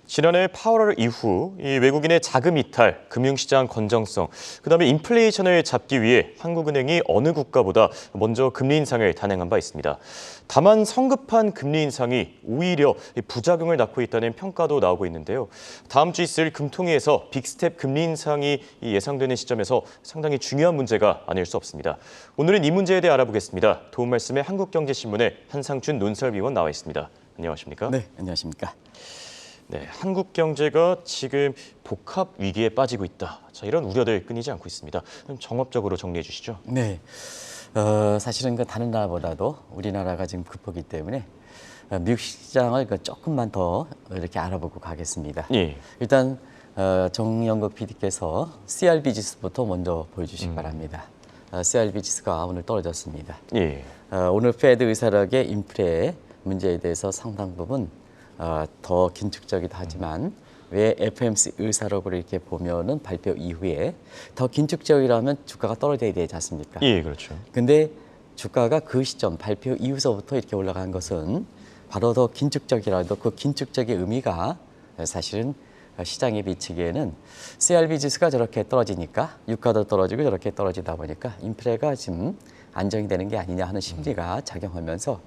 지난해 8월 이후 이 외국인의 자금 이탈, 금융시장 건정성, 그다음에 인플레이션을 잡기 위해 한국은행이 어느 국가보다 먼저 금리 인상을 단행한 바 있습니다. 다만 성급한 금리 인상이 오히려 부작용을 낳고 있다는 평가도 나오고 있는데요. 다음 주 있을 금통위에서 빅스텝 금리 인상이 예상되는 시점에서 상당히 중요한 문제가 아닐 수 없습니다. 오늘은 이 문제에 대해 알아보겠습니다. 도움 말씀에 한국경제신문의 한상준 논설위원 나와 있습니다. 안녕하십니까? 네, 안녕하십니까? 네, 한국 경제가 지금 복합 위기에 빠지고 있다. 자, 이런 우려들 끊이지 않고 있습니다. 그럼 종합적으로 정리해 주시죠. 네, 사실은 그 다른 나라보다도 우리나라가 지금 급하기 때문에 미국 시장을 조금만 더 이렇게 알아보고 가겠습니다. 예. 일단 정영국 PD께서 CRB 지수부터 먼저 보여주시기 바랍니다. CRB 지수가 오늘 떨어졌습니다. 예. 오늘 페드 의사락의 인플레 문제에 대해서 상당 부분 더 긴축적이다 하지만 왜 FOMC 의사록을 이렇게 보면은 발표 이후에 더 긴축적이라면 주가가 떨어져야 되지 않습니까? 예, 그렇죠. 근데 주가가 그 시점 발표 이후서부터 이렇게 올라간 것은 바로 더 긴축적이라도 그 긴축적인 의미가 사실은 시장에 비치기에는 CRB 지수가 저렇게 떨어지니까 유가도 떨어지고 저렇게 떨어지다 보니까 인플레가 지금 안정이 되는 게 아니냐 하는 심리가 작용하면서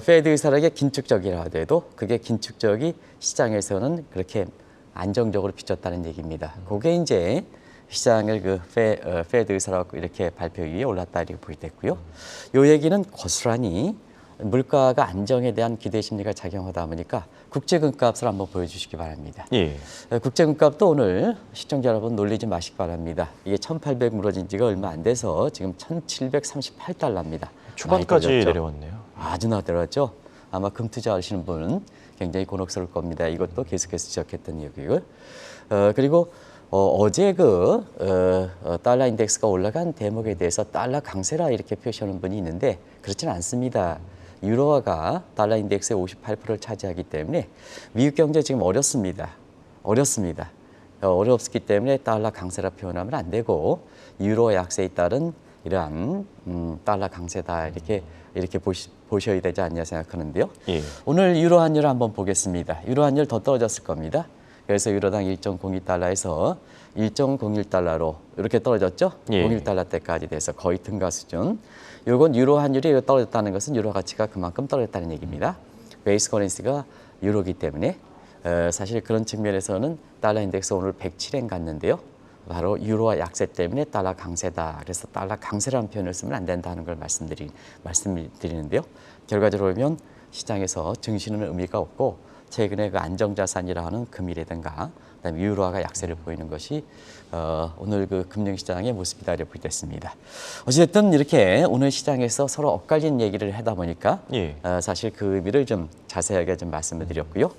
페드 의사락의 긴축적이라 하더라도 그게 긴축적이 시장에서는 그렇게 안정적으로 비쳤다는 얘기입니다. 그게 이제 시장을 페드 의사락 이렇게 발표 위에 올랐다 이렇게 보이됐고요. 이 얘기는 고스란히 물가가 안정에 대한 기대 심리가 작용하다 보니까 국제금값을 한번 보여주시기 바랍니다. 예. 국제금값도 오늘 시청자 여러분 놀리지 마시기 바랍니다. 이게 1,800 무너진 지가 얼마 안 돼서 지금 1,738달러입니다. 초반까지 내려왔네요. 아주 내려왔죠. 아마 금 투자하시는 분은 굉장히 곤혹스러울 겁니다. 이것도 계속해서 지적했던 얘기고요. 그리고 어제 달러 인덱스가 올라간 대목에 대해서 달러 강세라 이렇게 표시하는 분이 있는데 그렇지는 않습니다. 유로화가 달러 인덱스의 58%를 차지하기 때문에 미국 경제 지금 어렵습니다. 어렵기 때문에 달러 강세라 표현하면 안 되고 유로 약세에 따른 이러한 달러 강세다 이렇게 보셔야 되지 않냐 생각하는데요. 예. 오늘 유로 환율을 한번 보겠습니다. 유로 환율 더 떨어졌을 겁니다. 그래서 유로당 1.02달러에서 1.01달러로 이렇게 떨어졌죠. 예. 01달러 때까지 돼서 거의 등가 수준. 이건 유로 환율이 떨어졌다는 것은 유로 가치가 그만큼 떨어졌다는 얘기입니다. 베이스 커런시가 유로기 때문에 사실 그런 측면에서는 달러 인덱스 오늘 107엔 갔는데요. 바로 유로화 약세 때문에 달러 강세다. 그래서 달러 강세라는 표현을 쓰면 안 된다는 걸 말씀드리는데요. 결과적으로 보면 시장에서 증시는 의미가 없고 최근에 그 안정자산이라 하는 금이라든가 그다음에 유로화가 약세를 보이는 것이 오늘 그 금융시장의 모습이다 이렇게 보겠습니다. 어쨌든 이렇게 오늘 시장에서 서로 엇갈린 얘기를 하다 보니까 예. 사실 그 의미를 좀 자세하게 좀 말씀을 드렸고요.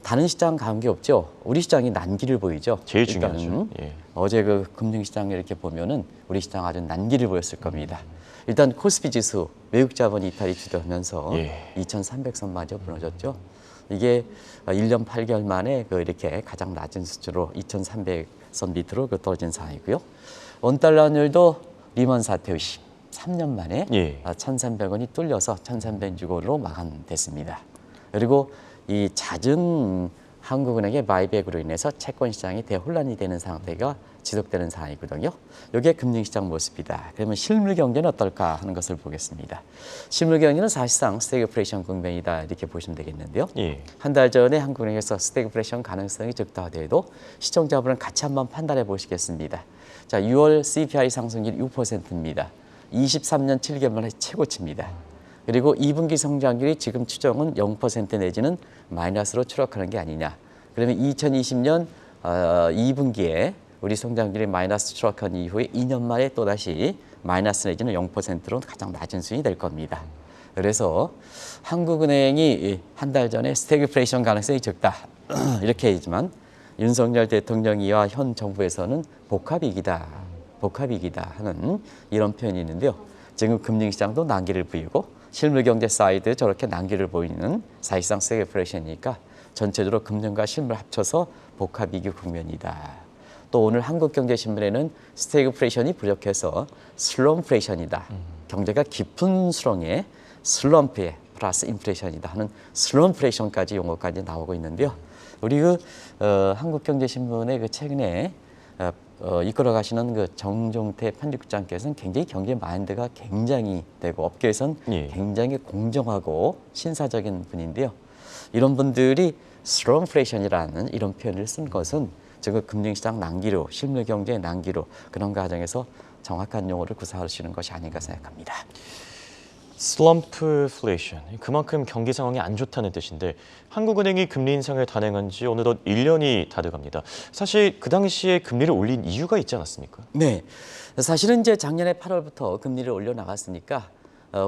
다른 시장 관계 없죠. 우리 시장이 난기를 보이죠. 제일 중요하죠. 예. 어제 그 금융시장을 이렇게 보면은 우리 시장 아주 난기를 보였을 겁니다. 일단 코스피 지수 외국 자본 이탈이 주도하면서 예. 2,300선마저 무너졌죠. 이게 1년 8개월 만에 이렇게 가장 낮은 수치로 2,300선 밑으로 떨어진 상황이고요. 원달러 환율도 리먼 사태 후 13년 만에 예. 1,300원이 뚫려서 1,306원으로 마감됐습니다. 그리고 이 잦은 한국은행의 바이백으로 인해서 채권 시장이 대혼란이 되는 상태가 지속되는 상황이거든요. 이게 금융시장 모습이다. 그러면 실물 경제는 어떨까 하는 것을 보겠습니다. 실물 경제는 사실상 스태그플레이션 국면이다 이렇게 보시면 되겠는데요. 예. 한 달 전에 한국은행에서 스태그플레이션 가능성이 적다 하더라도 시청자분은 같이 한번 판단해 보시겠습니다. 자, 6월 CPI 상승률 6%입니다. 23년 7개월 만에 최고치입니다. 그리고 2분기 성장률이 지금 추정은 0% 내지는 마이너스로 추락하는 게 아니냐. 그러면 2020년 2분기에 우리 성장률이 마이너스 추락한 이후에 2년 만에 또다시 마이너스 내지는 0%로 가장 낮은 수준이 될 겁니다. 그래서 한국은행이 한 달 전에 스태그플레이션 가능성이 적다. 이렇게 하지만 윤석열 대통령이와 현 정부에서는 복합위기다 하는 이런 표현이 있는데요. 지금 금융시장도 난기를 보이고 실물경제 사이드 저렇게 난기를 보이는 사실상 스태그플레이션이니까 전체적으로 금융과 실물 합쳐서 복합위기 국면이다. 또 오늘 한국경제신문에는 스태그플레이션이 부족해서 슬럼플레이션이다. 경제가 깊은 수렁에 슬럼프에 플러스 인플레이션이다 하는 슬럼플레이션까지 용어까지 나오고 있는데요. 우리 한국경제신문의 최근에 이끌어 가시는 정종태 편집국장께서는 굉장히 경제 마인드가 굉장히 되고 업계에선 예. 굉장히 공정하고 신사적인 분인데요. 이런 분들이 슬럼플레이션이라는 이런 표현을 쓴 것은 즉 금융시장 난기로, 실물 경제 난기로 그런 과정에서 정확한 용어를 구사하시는 것이 아닌가 생각합니다. 슬럼프플레이션, 그만큼 경기 상황이 안 좋다는 뜻인데 한국은행이 금리 인상을 단행한 지 어느덧 1년이 다 돼갑니다. 사실 그 당시에 금리를 올린 이유가 있지 않았습니까? 네, 사실은 이제 작년에 8월부터 금리를 올려 나갔으니까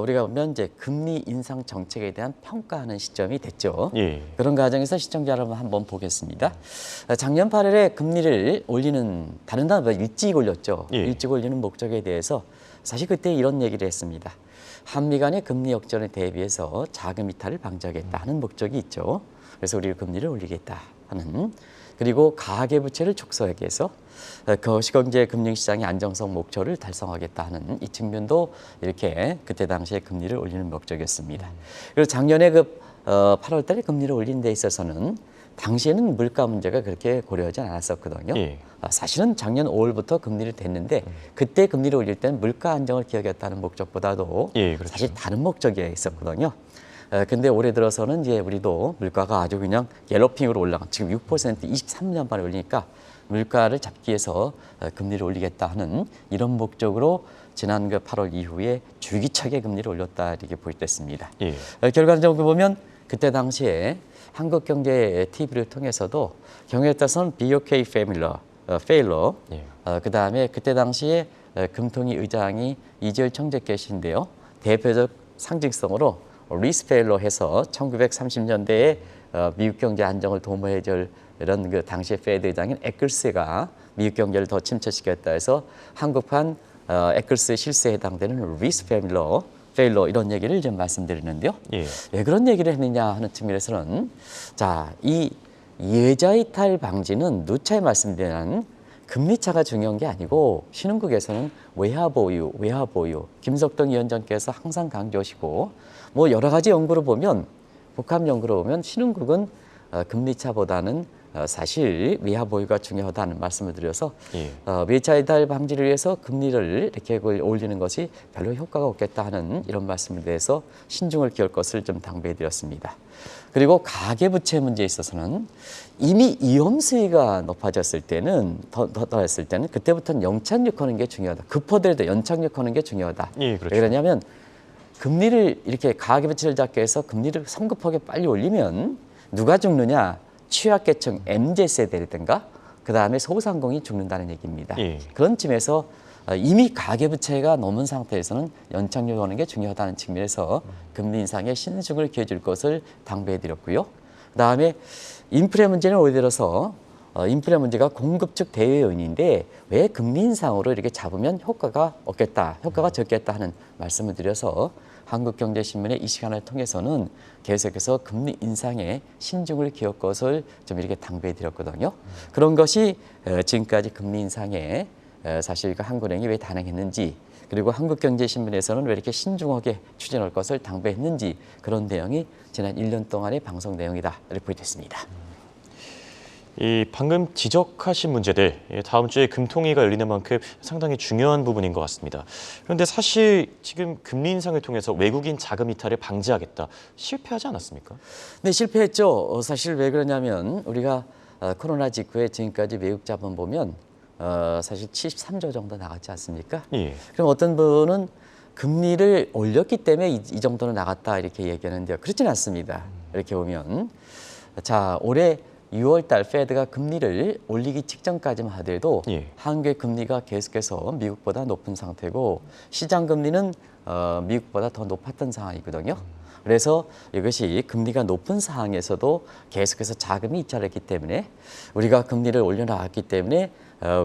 우리가 보면 이제 금리 인상 정책에 대한 평가하는 시점이 됐죠. 예. 그런 과정에서 시청자 여러분 한번 보겠습니다. 작년 8월에 금리를 올리는 다른 단어보다 일찍 올렸죠. 예. 일찍 올리는 목적에 대해서 사실 그때 이런 얘기를 했습니다. 한미 간의 금리 역전에 대비해서 자금 이탈을 방지하겠다 하는 목적이 있죠. 그래서 우리가 금리를 올리겠다 하는, 그리고 가계부채를 축소하기 위해서 거시경제 금융시장의 안정성 목표를 달성하겠다 하는 이 측면도 이렇게 그때 당시에 금리를 올리는 목적이었습니다. 그리고 작년에 8월 달에 금리를 올린 데 있어서는 당시에는 물가 문제가 그렇게 고려하지 않았었거든요. 예. 사실은 작년 5월부터 금리를 댔는데 그때 금리를 올릴 때는 물가 안정을 기하겠다는 목적보다도 예, 그렇죠. 사실 다른 목적이 있었거든요. 근데 올해 들어서는 이제 우리도 물가가 아주 그냥 옐로핑으로 올라간, 지금 6% 23년 만에 올리니까 물가를 잡기 위해서 금리를 올리겠다 하는 이런 목적으로 지난 8월 이후에 줄기차게 금리를 올렸다 이렇게 보였습니다. 예. 결과적으로 보면 그때 당시에 한국경제 TV를 통해서도 경우에 따라서는 BOK 페일러, 예. 그다음에 그때 당시에 금통위 의장이 이재열 총재 계신데요. 대표적 상징성으로 리스 페일러 해서 1930년대에 미국 경제 안정을 도모해 줄 이런 당시의 페드 의장인 에클스가 미국 경제를 더 침체시켰다 해서 한국판 에클스 실세에 해당되는 리스 페일러 이런 얘기를 좀 말씀드리는데요. 예. 왜 그런 얘기를 했느냐 하는 측면에서는 이 예자 이탈 방지는 누차에 말씀드린 금리차가 중요한 게 아니고 신흥국에서는 외화 보유. 김석동 위원장께서 항상 강조하시고 여러 가지 연구를 보면 복합 연구를 보면 신흥국은 금리차보다는 사실 외화 보유가 중요하다는 말씀을 드려서 예. 외자 이탈 방지를 위해서 금리를 이렇게 올리는 것이 별로 효과가 없겠다 하는 이런 말씀에 대해서 신중을 기할 것을 좀 당부해 드렸습니다. 그리고 가계부채 문제에 있어서는 이미 위험 수위가 높아졌을 때는 더 했을 때는 그때부터는 연착륙하는 게 중요하다. 급하더라도 연착륙하는 게 중요하다. 예, 그렇죠. 왜 그러냐면 금리를 이렇게 가계부채를 잡기 위해서 금리를 성급하게 빨리 올리면 누가 죽느냐? 취약계층 MZ세대라든가 그다음에 소상공인이 죽는다는 얘기입니다. 예. 그런 점에서 이미 가계부채가 넘은 상태에서는 연착륙하는 게 중요하다는 측면에서 금리 인상에 신중을 기해줄 것을 당부해드렸고요. 그다음에 인플레 문제는 오히려 들어서 인플레 문제가 공급 측 대외 요인인데 왜 금리 인상으로 이렇게 잡으면 효과가 없겠다, 효과가 적겠다 하는 말씀을 드려서 한국경제신문의 이 시간을 통해서는 계속해서 금리 인상에 신중을 기할 것을 좀 이렇게 당부해 드렸거든요. 그런 것이 지금까지 금리 인상에 사실 한국은행이 왜 단행했는지, 그리고 한국경제신문에서는 왜 이렇게 신중하게 추진할 것을 당부했는지, 그런 내용이 지난 1년 동안의 방송 내용이다 이렇게 보여졌습니다. 이 방금 지적하신 문제들 다음 주에 금통위가 열리는 만큼 상당히 중요한 부분인 것 같습니다. 그런데 사실 지금 금리 인상을 통해서 외국인 자금 이탈을 방지하겠다, 실패하지 않았습니까? 네, 실패했죠. 사실 왜 그러냐면 우리가 코로나 직후에 지금까지 외국 자본 보면 사실 73조 정도 나갔지 않습니까? 예. 그럼 어떤 분은 금리를 올렸기 때문에 이 정도는 나갔다 이렇게 얘기하는데요. 그렇지는 않습니다. 이렇게 보면 자, 올해 6월 달 페드가 금리를 올리기 직전까지만 하더라도 예. 한국의 금리가 계속해서 미국보다 높은 상태고 시장 금리는 미국보다 더 높았던 상황이거든요. 그래서 이것이 금리가 높은 상황에서도 계속해서 자금이 이탈했기 때문에 우리가 금리를 올려나갔기 때문에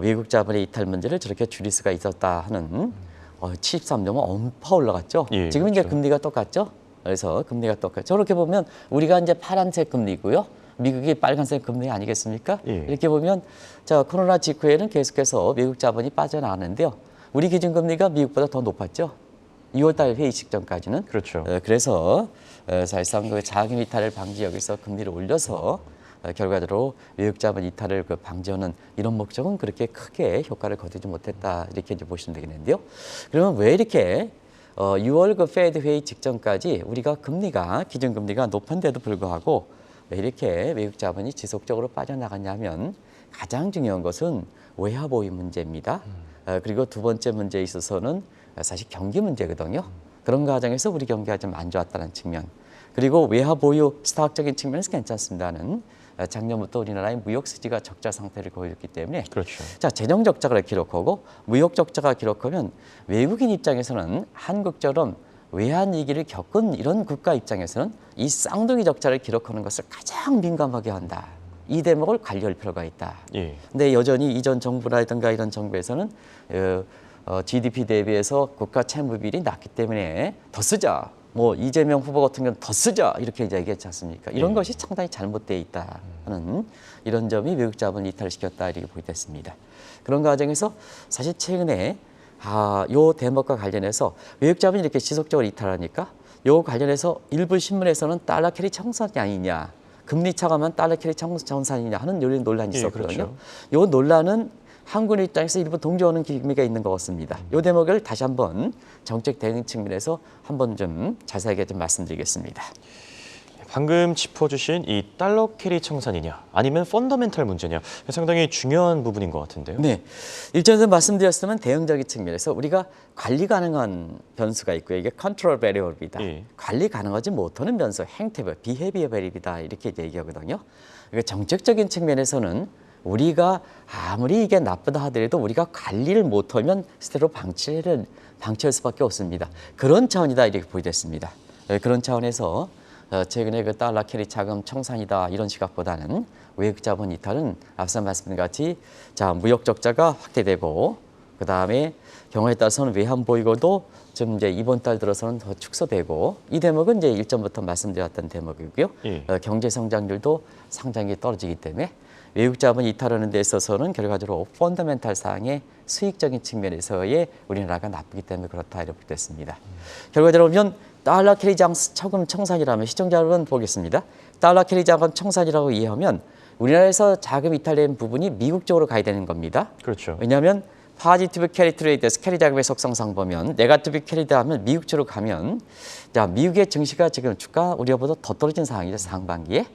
외국 자본의 이탈 문제를 저렇게 줄일 수가 있었다 하는 73점은 엄파 올라갔죠. 예, 지금 이제 그렇죠. 금리가 똑같죠. 그래서 금리가 똑같죠. 저렇게 보면 우리가 이제 파란색 금리고요. 미국이 빨간색 금리 아니겠습니까? 예. 이렇게 보면 자, 코로나 직후에는 계속해서 외국 자본이 빠져나가는데요. 우리 기준금리가 미국보다 더 높았죠. 2월달 회의 직전까지는. 그렇죠. 그래서 사실상 그 자금 이탈을 방지 여기서 금리를 올려서 결과적으로 외국자본 이탈을 방지하는 이런 목적은 그렇게 크게 효과를 거두지 못했다 이렇게 이제 보시면 되겠는데요. 그러면 왜 이렇게 6월 그 페드 회의 직전까지 우리가 금리가 기준금리가 높은데도 불구하고 왜 이렇게 외국 자본이 지속적으로 빠져나갔냐면 가장 중요한 것은 외화 보유 문제입니다. 그리고 두 번째 문제에 있어서는 사실 경기 문제거든요. 그런 과정에서 우리 경기가 좀 안 좋았다는 측면. 그리고 외화 보유 스탁적인 측면에서 괜찮습니다는 작년부터 우리나라의 무역 수지가 적자 상태를 보였기 때문에 그렇죠. 자, 재정 적자를 기록하고 무역 적자가 기록하면 외국인 입장에서는 한국처럼 외환 위기를 겪은 이런 국가 입장에서는 이 쌍둥이 적자를 기록하는 것을 가장 민감하게 한다. 이 대목을 관리할 필요가 있다. 예. 근데 여전히 이전 정부라든가 이런 정부에서는 GDP 대비해서 국가 채무 비율이 낮기 때문에 더 쓰자. 뭐 이재명 후보 같은 경우는 더 쓰자 이렇게 이제 얘기했지 않습니까? 이런 것이 상당히 잘못되어 있다 하는 이런 점이 외국 자본 이탈시켰다 이렇게 보겠습니다. 그런 과정에서 사실 최근에 요 대목과 관련해서 외국 자본이 이렇게 지속적으로 이탈하니까 요 관련해서 일부 신문에서는 달러 캐리 청산이 아니냐, 금리 차가면 달러 캐리 청산이냐 하는 이런 논란이 있었거든요. 그렇죠. 요 논란은 한국의 입장에서 일부 동조하는 기미가 있는 것 같습니다. 이 대목을 다시 한번 정책 대응 측면에서 한번 좀 자세하게 좀 말씀드리겠습니다. 방금 짚어주신 이 달러 캐리 청산이냐 아니면 펀더멘탈 문제냐 상당히 중요한 부분인 것 같은데요. 네, 일전에도 말씀드렸으면 대응적인 측면에서 우리가 관리 가능한 변수가 있고요. 이게 컨트롤 베리어블이다. 예. 관리 가능하지 못하는 변수, 행태별, 비헤비어벨이다 이렇게 얘기하거든요. 그러니까 정책적인 측면에서는 우리가 아무리 이게 나쁘다 하더라도 우리가 관리를 못하면 스스로 방치할 수밖에 없습니다. 그런 차원이다 이렇게 보여졌습니다. 그런 차원에서 최근에 그 달러 캐리 자금 청산이다 이런 시각보다는 외국 자본 이탈은 앞서 말씀드린 같이 자 무역 적자가 확대되고 그 다음에 경우에 따라서는 외환 보유고도 좀 이제 이번 달 들어서는 더 축소되고 이 대목은 이제 일전부터 말씀드렸던 대목이고요. 예. 경제 성장률도 상당히 떨어지기 때문에 외국 자본 이탈하는 데 있어서는 결과적으로 펀더멘탈 상의 수익적인 측면에서의 우리나라가 나쁘기 때문에 그렇다 이렇게 됐습니다. 결과적으로 보면 달러 캐리 자금 청산이라면 시청자 여러분 보겠습니다. 달러 캐리 자금 청산이라고 이해하면 우리나라에서 자금 이탈된 부분이 미국 쪽으로 가야 되는 겁니다. 그렇죠. 왜냐하면 파지티브 캐리 트레이드에서 캐리 자금의 속성상 보면 네가티브 캐리드 하면 미국 쪽으로 가면 자 미국의 증시가 지금 주가 우려보다 더 떨어진 상황이죠. 상반기에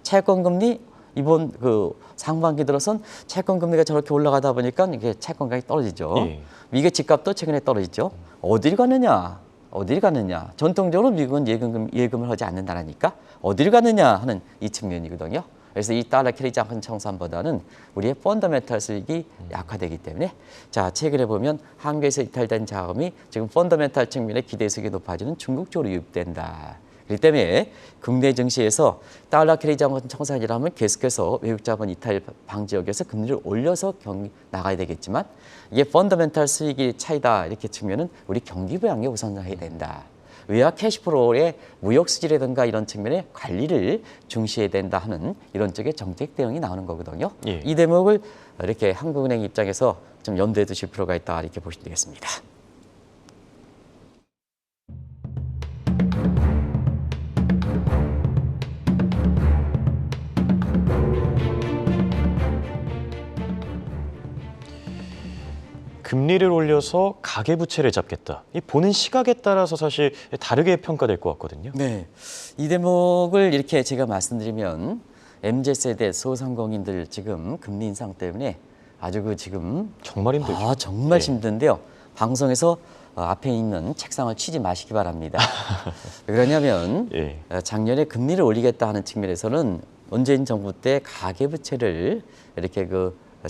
채권 금리 이번 그 상반기 들어선 채권 금리가 저렇게 올라가다 보니까 이게 채권 가격이 떨어지죠. 예. 미국의 집값도 최근에 떨어지죠. 어딜 가느냐? 어딜 가느냐? 전통적으로 미국은 예금을 하지 않는 나라니까 어딜 가느냐 하는 이 측면이거든요. 그래서 이 달러 캐리 자금 청산보다는 우리의 펀더멘탈 수익이 약화되기 때문에 자 최근에 보면 한국에서 이탈된 자금이 지금 펀더멘탈 측면에 기대 수익이 높아지는 중국 쪽으로 유입된다. 그렇기 때문에 국내 증시에서 달러 캐리 자금 청산이라면 계속해서 외국 자본 이탈 방지 역에서 금리를 올려서 나가야 되겠지만 이게 펀더멘탈 수익이 차이다 이렇게 측면은 우리 경기 부양에 우선해야 된다. 외화 캐시플로우의 무역 수지라든가 이런 측면의 관리를 중시해야 된다 하는 이런 쪽의 정책 대응이 나오는 거거든요. 예. 이 대목을 이렇게 한국은행 입장에서 좀 염두에 두실 필요가 있다 이렇게 보시면 되겠습니다. 금리를 올려서 가계부채를 잡겠다. 이 보는 시각에 따라서 사실 다르게 평가될 것 같거든요. 네, 이 대목을 이렇게 제가 말씀드리면 MZ세대 소상공인들 지금 금리 인상 때문에 아주 그 지금 정말 힘들죠. 정말 네. 힘든데요. 방송에서 앞에 있는 책상을 치지 마시기 바랍니다. 왜 그러냐면 예. 작년에 금리를 올리겠다 하는 측면에서는 문재인 정부 때 가계부채를 이렇게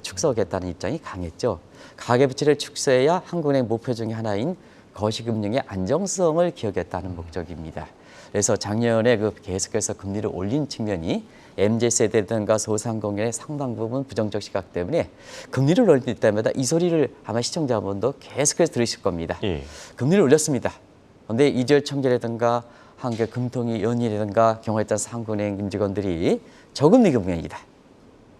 축소하겠다는 입장이 강했죠. 가계부채를 축소해야 한국은행 목표 중에 하나인 거시금융의 안정성을 기하겠다는 목적입니다. 그래서 작년에 계속해서 금리를 올린 측면이 MZ세대든가 소상공인의 상당 부분 부정적 시각 때문에 금리를 올릴 때마다 이 소리를 아마 시청자분도 계속해서 들으실 겁니다. 예. 금리를 올렸습니다. 그런데 이재열 총재라든가 한국금통위 의원이라든가 경우에 따라서 한국은행 임직원들이 저금리 금융이다.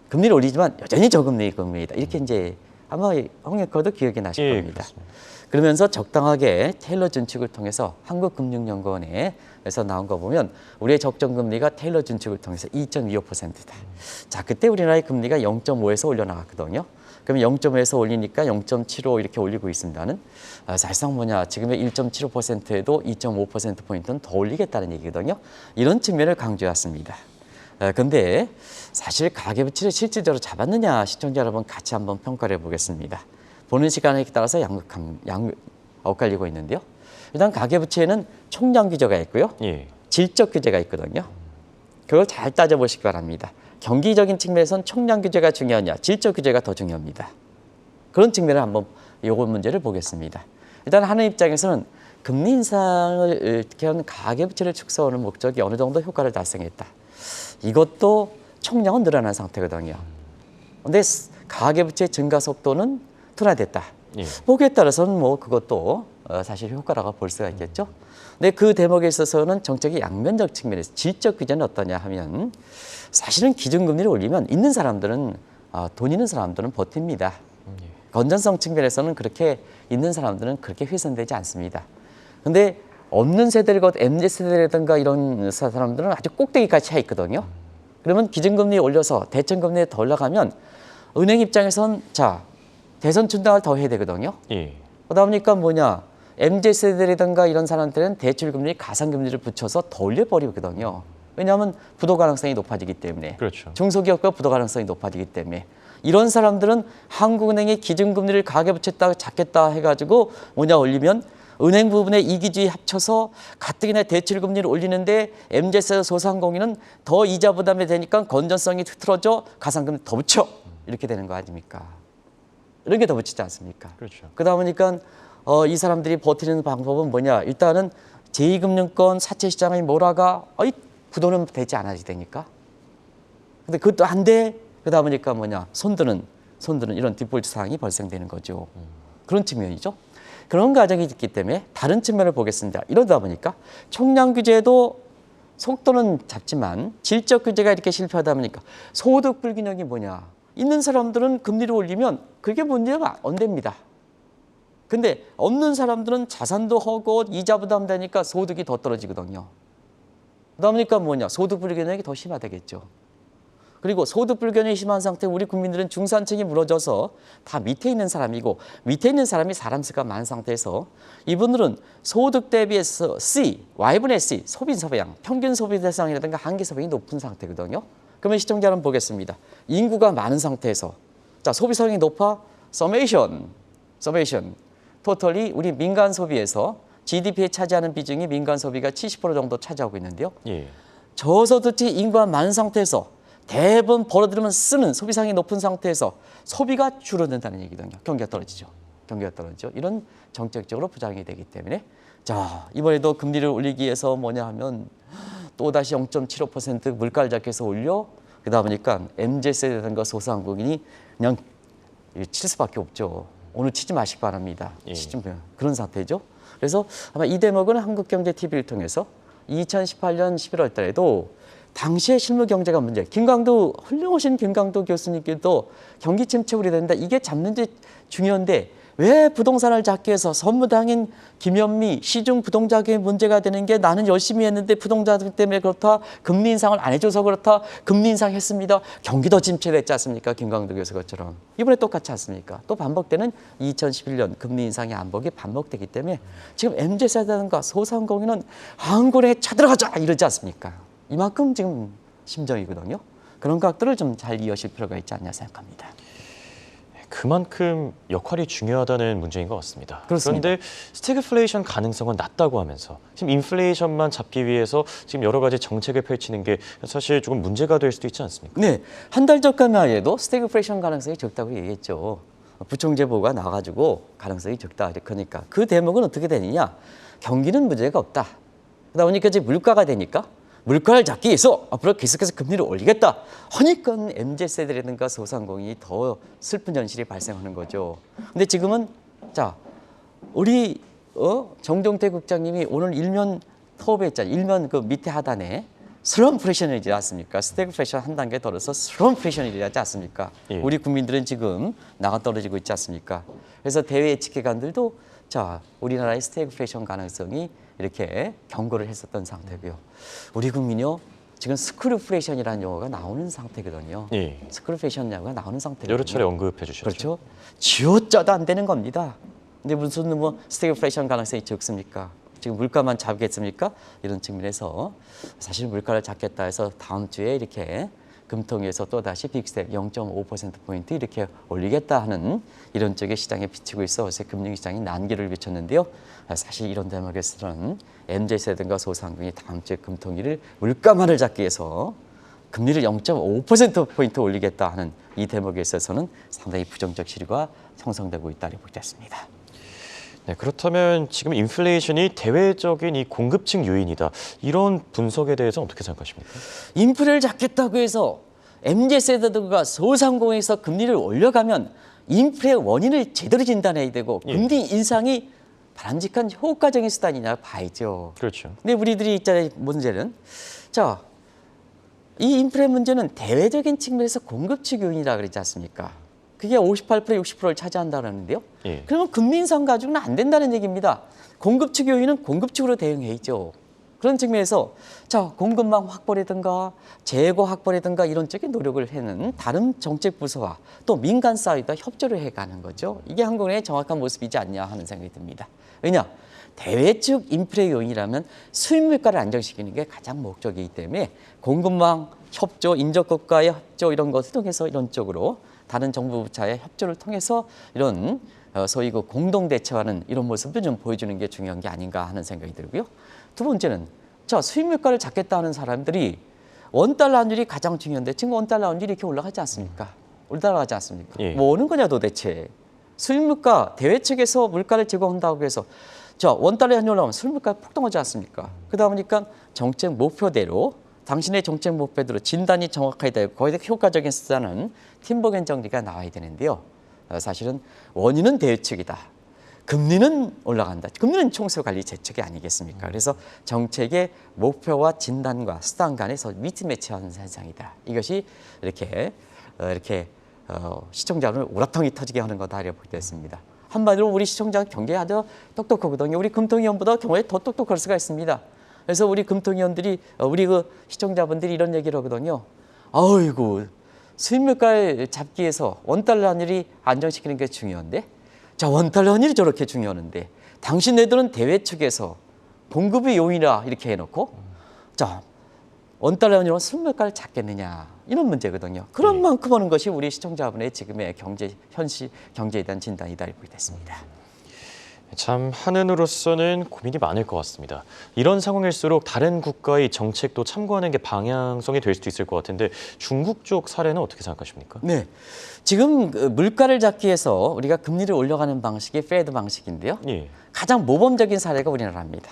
금리를 올리지만 여전히 저금리 금융이다. 이렇게 이제 아마 홍익거도 기억이 나실 예, 겁니다. 그렇습니다. 그러면서 적당하게 테일러 준칙을 통해서 한국금융연구원에서 나온 거 보면 우리의 적정금리가 테일러 준칙을 통해서 2.25%다. 자, 그때 우리나라의 금리가 0.5에서 올려나갔거든요. 그러면 0.5에서 올리니까 0.75 이렇게 올리고 있습니다는 사실상 뭐냐, 지금의 1.75%에도 2.5%포인트는 더 올리겠다는 얘기거든요. 이런 측면을 강조했습니다. 근데 사실 가계부채를 실질적으로 잡았느냐, 시청자 여러분 같이 한번 평가를 해보겠습니다. 보는 시간에 따라서 엇갈리고 있는데요. 일단 가계부채에는 총량 규제가 있고요. 예. 질적 규제가 있거든요. 그걸 잘 따져보시기 바랍니다. 경기적인 측면에선 총량 규제가 중요하냐, 질적 규제가 더 중요합니다. 그런 측면을 한번 요거 문제를 보겠습니다. 일단 하는 입장에서는 금리 인상을 이렇게 하는 가계부채를 축소하는 목적이 어느 정도 효과를 달성했다. 이것도 총량은 늘어난 상태거든요. 그런데 가계부채 증가 속도는 둔화됐다. 예. 보기에 따라서는 뭐 그것도 사실 효과라고 볼 수가 있겠죠. 근데 그 대목에 있어서는 정책의 양면적 측면에서 질적 규제는 어떠냐 하면 사실은 기준금리를 올리면 있는 사람들은 돈 있는 사람들은 버팁니다. 건전성 측면에서는 그렇게 있는 사람들은 그렇게 훼손되지 않습니다. 근데 없는 세대를 MZ세대라든가 이런 사람들은 아주 꼭대기까지 차 있거든요. 그러면 기준금리 올려서 대천금리에 더 올라가면 은행 입장에선 자, 대선 충당을 더 해야 되거든요. 예. 그러다 보니까 뭐냐, MZ세대라든가 이런 사람들은 대출금리, 가상금리를 붙여서 더 올려버리거든요. 왜냐하면 부도 가능성이 높아지기 때문에. 그렇죠. 중소기업과 부도 가능성이 높아지기 때문에. 이런 사람들은 한국은행의 기준금리를 가계부채에다가 잡겠다 해가지고 뭐냐 올리면 은행 부분의 이기주의 합쳐서 가뜩이나 대출금리를 올리는데 MZ세대 소상공인은 더 이자 부담이 되니까 건전성이 흐트러져 가상금리 더 붙여. 이렇게 되는 거 아닙니까? 이런 게 더 붙이지 않습니까? 그렇죠. 그러다 보니까 이 사람들이 버티는 방법은 뭐냐? 일단은 제2금융권 사채시장의 몰아가 부도는 되지 않아야 되니까. 근데 그것도 안 돼. 그러다 보니까 뭐냐? 손드는 이런 디폴트 사항이 발생되는 거죠. 그런 측면이죠. 그런 과정이 있기 때문에 다른 측면을 보겠습니다. 이러다 보니까 총량 규제도 속도는 잡지만 질적 규제가 이렇게 실패하다 보니까 소득 불균형이 뭐냐? 있는 사람들은 금리를 올리면 그게 문제가 안 됩니다. 근데 없는 사람들은 자산도 하고 이자 부담되니까 소득이 더 떨어지거든요. 그러다 보니까 뭐냐? 소득 불균형이 더 심화되겠죠. 그리고 소득 불균형이 심한 상태 우리 국민들은 중산층이 무너져서 다 밑에 있는 사람이고 밑에 있는 사람이 사람 수가 많은 상태에서 이분들은 소득 대비해서 Y분의 C, 소비 소비량, 평균 소비 대상이라든가 한계 소비량이 높은 상태거든요. 그러면 시청자 여러분 보겠습니다. 인구가 많은 상태에서 자 소비 소비량이 높아 서메이션 토털이 우리 민간 소비에서 GDP에 차지하는 비중이 민간 소비가 70% 정도 차지하고 있는데요. 예. 저소득층 인구가 많은 상태에서 대부분 벌어들이면 쓰는 소비상이 높은 상태에서 소비가 줄어든다는 얘기거든요. 경기가 떨어지죠. 이런 정책적으로 부작용이 되기 때문에 자 이번에도 금리를 올리기 위해서 뭐냐 하면 또다시 0.75% 물가를 잡기 위해서 올려 그러다 보니까 MZ세대라든가 소상공인이 그냥 칠 수밖에 없죠. 오늘 치지 마시기 바랍니다. 예. 그런 상태죠. 그래서 아마 이 대목은 한국경제TV를 통해서 2018년 11월 달에도 당시의 실무 경제가 문제. 훌륭하신 김강도 교수님께도 경기 침체 우려된다. 이게 잡는지 중요한데 왜 부동산을 잡기 위해서 선무당인 김현미 시중 부동자금의 문제가 되는 게 나는 열심히 했는데 부동자금 때문에 그렇다. 금리 인상을 안 해줘서 그렇다. 금리 인상했습니다. 경기도 침체됐지 않습니까? 김강도 교수 것처럼. 이번에 똑같지 않습니까? 또 반복되는 2011년 금리 인상의 안목이 반복되기 때문에 지금 MZ세대라든가 소상공인은 한국에 쳐들어가자 이러지 않습니까? 이만큼 지금 심정이거든요. 그런 각도를 좀 잘 이어질 필요가 있지 않냐 생각합니다. 그만큼 역할이 중요하다는 문제인 것 같습니다. 그렇습니다. 그런데 스태그플레이션 가능성은 낮다고 하면서 지금 인플레이션만 잡기 위해서 지금 여러 가지 정책을 펼치는 게 사실 조금 문제가 될 수도 있지 않습니까? 네, 한 달 전까지만 해도 스태그플레이션 가능성이 적다고 얘기했죠. 부총재보가 나와가지고 가능성이 적다. 그러니까 그 대목은 어떻게 되느냐? 경기는 문제가 없다. 그러다 보니까 이제 물가가 되니까 물가를 잡기 위해서 앞으로 계속해서 금리를 올리겠다 하니까 MZ세대라든가 소상공인이 더 슬픈 현실이 발생하는 거죠. 근데 지금은 자 우리 정종태 국장님이 오늘 일면 토업했잖아요. 일면 그 밑에 하단에 슬럼프레션이 일어나지 않습니까? 스태그플레이션 한 단계 떨어서 슬럼프레션이 일어나지 않습니까? 예. 우리 국민들은 지금 나가 떨어지고 있지 않습니까? 그래서 대외 예측기관들도 자 우리나라의 스태그플레이션 가능성이 이렇게 경고를 했었던 상태고요. 우리 국민이요 지금 스크루플레이션이라는 용어가 나오는 상태거든요. 예. 스크루플레이션 용어가 나오는 상태거든요. 여러 차례 언급해 주셨죠. 그렇죠. 쥐어짜도 안 되는 겁니다. 근데 무슨 뭐 스태그플레이션 가능성이 적습니까? 지금 물가만 잡겠습니까? 이런 측면에서 사실 물가를 잡겠다 해서 다음 주에 이렇게 금통위에서 또 다시 빅스텝 0.5%포인트 이렇게 올리겠다 하는 이런 쪽의 시장에 비치고 있어 어제 금융시장이 난기를 비쳤는데요. 사실 이런 대목에서는 MZ세대가 소상공인이 다음 주에 금통위를 물가만을 잡기 위해서 금리를 0.5%포인트 올리겠다 하는 이 대목에 있어서는 상당히 부정적 시류가 형성되고 있다고 보겠습니다. 네, 그렇다면 지금 인플레이션이 대외적인 이 공급층 요인이다. 이런 분석에 대해서 어떻게 생각하십니까? 인플레를 잡겠다고 해서 MZ세대가 소상공인에서 금리를 올려가면 인플레의 원인을 제대로 진단해야 되고 예. 금리 인상이 바람직한 효과적인 수단이냐 봐야죠. 그렇죠. 근데 우리들이 있잖아요. 문제는 자, 이 인플레 문제는 대외적인 측면에서 공급측 요인이라 그러지 않습니까? 그게 58%, 60%를 차지한다는데요. 예. 그러면 금리 인상 가지고는 안 된다는 얘기입니다. 공급측 요인은 공급측으로 대응해야죠. 그런 측면에서 자 공급망 확보라든가 재고 확보라든가 이런 쪽에 노력을 해는 다른 정책 부서와 또 민간 사이드와 협조를 해가는 거죠. 이게 한국의 정확한 모습이지 않냐 하는 생각이 듭니다. 왜냐? 대외적 인플레 요인이라면 수입 물가를 안정시키는 게 가장 목적이기 때문에 공급망 협조, 인접국가의 협조 이런 것을 통해서 이런 쪽으로 다른 정부 부처의 협조를 통해서 이런 소위 그 공동 대처하는 이런 모습도 좀 보여주는 게 중요한 게 아닌가 하는 생각이 들고요. 두 번째는 자 수입 물가를 잡겠다 하는 사람들이 원달러 환율이 가장 중요한데 지금 원달러 환율이 이렇게 올라가지 않습니까? 올라가지 않습니까? 예. 뭐 오는 거냐 도대체? 수입 물가 대외 측에서 물가를 제공한다고 해서 자 원달러 환율 올라오면 수입 물가 폭등하지 않습니까? 그러다 보니까 정책 목표대로 당신의 정책 목표대로 진단이 정확하게 되고 거기에 효과적인 수단은 팀버겐 정리가 나와야 되는데요. 사실은 원인은 대외 측이다. 금리는 올라간다. 금리는 총수관리 재측이 아니겠습니까? 그래서 정책의 목표와 진단과 수단 간에서 미스매치하는 현상이다. 이것이 이렇게 시청자를 오라통이 터지게 하는 거다 이렇게 보겠습니다. 한마디로 우리 시청자 경제에 아주 똑똑하거든요. 우리 금통위원보다 경우에 더 똑똑할 수가 있습니다. 그래서 우리 금통위원들이 우리 그 시청자분들이 이런 얘기를 하거든요. 아이고 수입 물가를 잡기 위해서 원달러 환율이 안정시키는 게 중요한데 자 원달러 환율이 저렇게 중요한데 당신네들은 대외 측에서 공급의 요인이라 이렇게 해놓고 자 원달러 환율로 수입 물가를 잡겠느냐 이런 문제거든요. 그런 만큼 하는 것이 우리 시청자분의 지금의 경제에 대한 진단이다 이렇게 됐습니다. 참 한은으로서는 고민이 많을 것 같습니다. 이런 상황일수록 다른 국가의 정책도 참고하는 게 방향성이 될 수도 있을 것 같은데 중국 쪽 사례는 어떻게 생각하십니까? 네, 지금 그 물가를 잡기 위해서 우리가 금리를 올려가는 방식이 페드 방식인데요. 예. 가장 모범적인 사례가 우리나라입니다.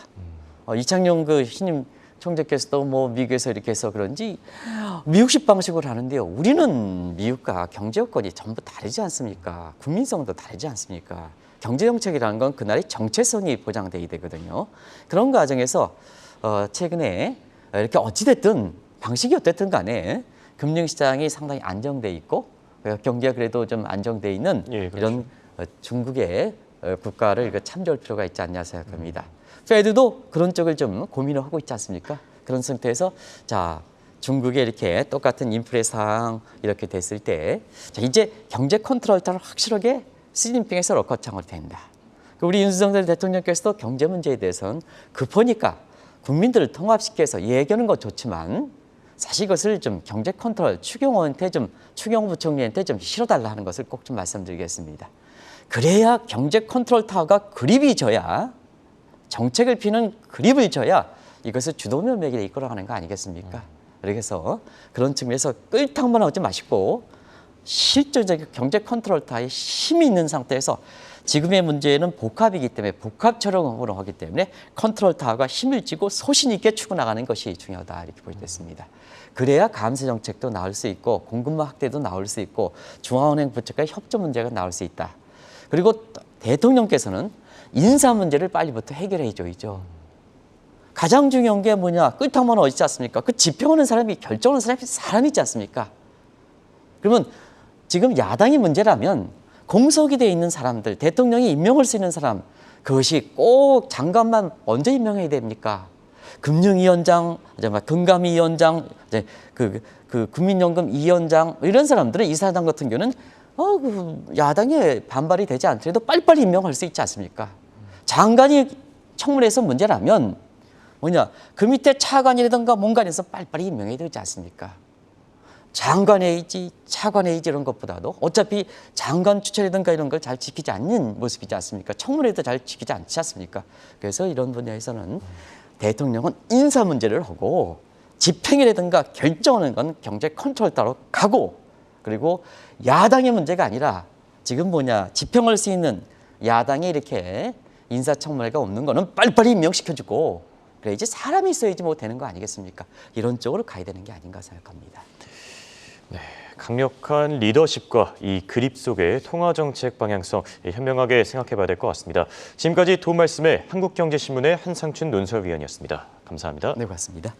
이창용 그 신임 총재께서도 뭐 미국에서 이렇게 해서 그런지 미국식 방식으로 하는데요. 우리는 미국과 경제 여건이 전부 다르지 않습니까? 국민성도 다르지 않습니까? 경제정책이라는 건 그날의 정체성이 보장돼야 되거든요. 그런 과정에서 최근에 이렇게 어찌됐든 방식이 어쨌든 간에 금융시장이 상당히 안정돼 있고 경기가 그래도 좀 안정돼 있는 예, 그렇죠. 이런 중국의 국가를 참조할 필요가 있지 않냐 생각합니다. 페드도 그런 쪽을 좀 고민을 하고 있지 않습니까? 그런 상태에서 자 중국의 이렇게 똑같은 인플레 상황 이렇게 됐을 때 자, 이제 경제 컨트롤 따라 확실하게 시진핑에서 럭커창을 된다. 우리 윤석열 대통령께서도 경제 문제에 대해서는 급하니까 국민들을 통합시켜서 얘기하는 건 좋지만 사실 이것을 좀 경제 컨트롤 추경호 부총리한테 좀 실어달라 하는 것을 꼭 좀 말씀드리겠습니다. 그래야 경제 컨트롤 타워가 그립이 져야 정책을 피는 그립을 져야 이것을 주도면밀하게 이끌어가는 거 아니겠습니까? 그래서 그런 측면에서 끌탕만 하지 마시고 실질적인 경제 컨트롤 타워에 힘이 있는 상태에서 지금의 문제는 복합이기 때문에 복합처럼으로 하기 때문에 컨트롤 타워가 힘을 쥐고 소신 있게 추구나가는 것이 중요하다 이렇게 보겠습니다. 그래야 감세 정책도 나올 수 있고 공급망 확대도 나올 수 있고 중앙은행 부처과의 협조 문제가 나올 수 있다. 그리고 대통령께서는 인사 문제를 빨리부터 해결해 줘야죠. 가장 중요한 게 뭐냐? 끝판왕은 어디 있지 않습니까? 그 집행하는 사람이 결정하는 사람이 있지 않습니까? 그러면 지금 야당이 문제라면 공석이 돼 있는 사람들, 대통령이 임명할 수 있는 사람, 그것이 꼭 장관만 먼저 임명해야 됩니까? 금융위원장, 금감위원장, 그 국민연금위원장 이런 사람들은 이 사람 같은 경우는 야당에 반발이 되지 않더라도 빨리빨리 임명할 수 있지 않습니까? 장관이 청문회에서 문제라면 뭐냐 그 밑에 차관이라든가 뭔가에서 빨리빨리 임명해야 되지 않습니까? 장관회의지, 차관회의지 이런 것보다도 어차피 장관 추천이라든가 이런 걸 잘 지키지 않는 모습이지 않습니까? 청문회도 잘 지키지 않지 않습니까? 그래서 이런 분야에서는 대통령은 인사 문제를 하고 집행이라든가 결정하는 건 경제 컨트롤 따로 가고 그리고 야당의 문제가 아니라 지금 뭐냐 집행할 수 있는 야당에 이렇게 인사청문회가 없는 거는 빨리빨리 임명시켜주고 그래야지 사람이 있어야지 뭐 되는 거 아니겠습니까? 이런 쪽으로 가야 되는 게 아닌가 생각합니다. 네, 강력한 리더십과 이 그립 속의 통화정책 방향성 현명하게 생각해봐야 될 것 같습니다. 지금까지 도움 말씀에 한국경제신문의 한상춘 논설위원이었습니다. 감사합니다. 네, 고맙습니다.